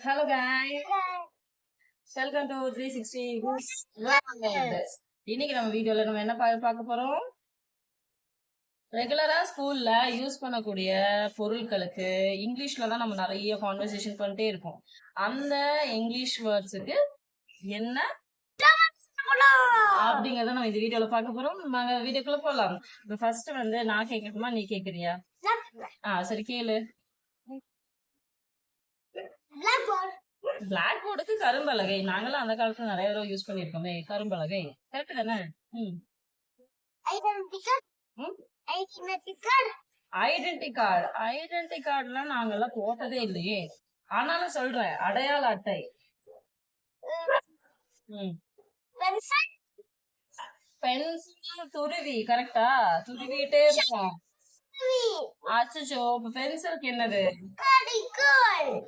Hello guys, welcome to 360 Goose World. இன்னைக்கு நம்ம வீடியோல நம்ம என்ன பார்க்க போறோம்? ரெகுலரா ஸ்கூல்ல யூஸ் பண்ணக்கூடிய பொருட்களுக்கு இங்கிலீஷ்ல தான் நம்ம நிறைய கான்வர்சேஷன் பண்ணிட்டே இருக்கோம். அந்த இங்கிலீஷ் வேர்ட்ஸுக்கு என்ன அப்படிங்கறத நம்ம இந்த வீடியோல பார்க்க போறோம். நாங்க வீடியோக்குள்ள போலாம். ஃபர்ஸ்ட் வந்து நான் கேட்கணுமா நீ கேக்குறியா? சரி கேளு. பிளாக் போர்டுக்கு கரும்பலகை. நாங்களும் அந்த காலத்துல நிறைய தடவை யூஸ் பண்ணிருக்கோமே. கரும்பலகை கரெக்ட் தானே? Identity card. ஐடென்டி கார்டுலாம் நாங்கெல்லாம் போட்டதே இல்லையே. ஆனாலும் சொல்றேன், அடையாள அட்டை. பென்சில் துருவி. கரெக்டா? துருவிட்டே இருக்கோம். அச்சோ, பென்சிலுக்கு என்னது?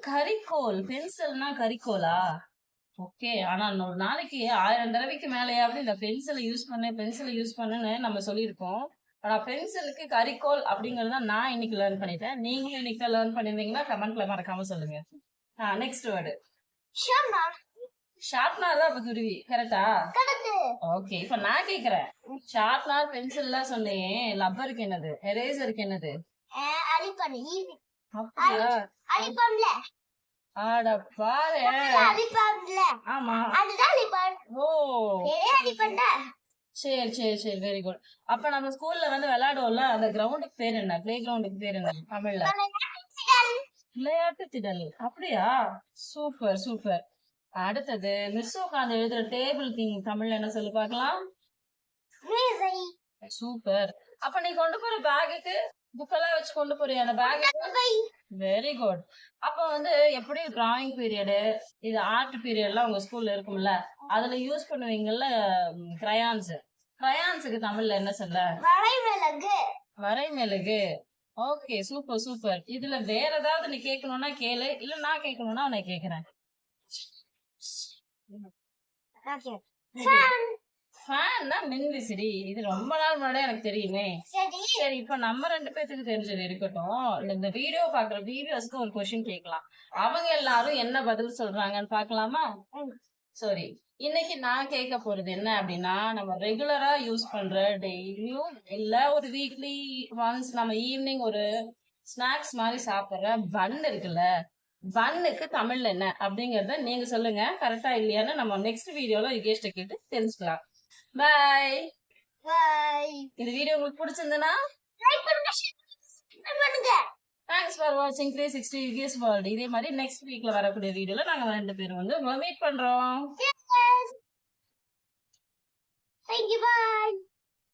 கரிக்கோல். பென்சில்னா கரிக்கோலா? ஓகே. ஆனா ஒரு நாளைக்கு 1000 தடவைக்கு மேலேயாவது இந்த பென்சிலை யூஸ் பண்ணுன்னு நம்ம சொல்லியிருக்கோம். ஆனா பென்சிலுக்கு கரிக்கோல் அப்படிங்கறத நான் இன்னைக்கு லேர்ன் பண்ணிட்டேன். நீங்களும் இன்னைக்கு லேர்ன் பண்ணிருந்தீங்கன்னா கமெண்ட்ல மறக்காம சொல்லுங்க. நெக்ஸ்ட் வேர்டு ஷார்ப்னர் தான். இப்ப துருவி. கரெக்டா? ஓகே. இப்ப நான் கேக்குறேன், ஷார்ப்னர் பென்சில் சொன்னேன், லப்பருக்கு என்னது? எரேசருக்கு என்னது? ஆட பாரு. ஆமா. ஓ சரி சரி சரி, வெரி குட். அப்ப நம்ம ஸ்கூல்ல வந்து விளையாடுவோம்ல, அந்த கிரவுண்டுக்கு பேர் என்ன? பிளே கிரவுண்டுக்கு பேர் என்ன தமிழ்ல? விளையாட்டு திடல். அப்படியா? Super super. அடுத்தது மிஸ் உட்காந்து எழுதுற டேபிள் திங் தமிழ்ல என்ன சொல்லி பார்க்கலாம்? சூப்பர். அப்ப நீ கொண்டு போற பேகுக்கு புக்கெல்லாம் வச்சு கொண்டு போறியா அந்த பேக்? Very good. அப்ப வந்து எப்படி டிராயிங் பீரியடு, இது ஆர்ட் பீரியட்லாம் உங்க ஸ்கூல்ல இருக்கும்ல, அதுல யூஸ் பண்ணுவீங்கல்ல கிரையான்ஸ். கிரையான்ஸுக்கு தமிழ்ல என்ன சொல்ல? வரைமெழுகு. Okay, super super. இதுல வேற ஏதாவது நீ கேட்கணும்னா கேளு, இல்ல நான் கேட்கணும்னா உன்னை கேக்குறேன். ஃபேன்னா மின்விசிறி. இது ரொம்ப நாள் முன்னாடி எனக்கு தெரியுமே. சரி, இப்ப நம்ம 2 பேத்துக்கு தெரிஞ்சது இருக்கட்டும். இந்த வீடியோ பாக்குற வீடியோஸ்க்கு ஒரு கொஸ்டின் கேட்கலாம். அவங்க எல்லாரும் என்ன பதில் சொல்றாங்கன்னு பாக்கலாமா? சரி, இன்னைக்கு நான் கேட்க போறது என்ன அப்படின்னா, நம்ம ரெகுலரா யூஸ் பண்ற டெய்லியும் இல்ல ஒரு வீக்லி ஒன்ஸ் நம்ம ஈவினிங் ஒரு ஸ்நாக்ஸ் மாதிரி சாப்பிடுற பன் இருக்குல்ல, பன்னுக்கு தமிழ்ல என்ன அப்படிங்கறத நீங்க சொல்லுங்க. கரெக்டா இல்லையான்னு நம்ம நெக்ஸ்ட் வீடியோல யுகேஷ்ட கேட்டு தெரிஞ்சுக்கலாம். பாய். இந்த வீடியோ உங்களுக்கு பிடிச்சிருந்தனா தேங்க்ஸ் ஃபார் வாட்சிங் 360 யுகேஷ் வேர்ல்ட். இதே மாதிரி நெக்ஸ்ட் வீக்ல வரக்கூடிய வீடியோல நாங்க 2 பேரும் வந்து மீட் பண்றோம். Thank you, bye.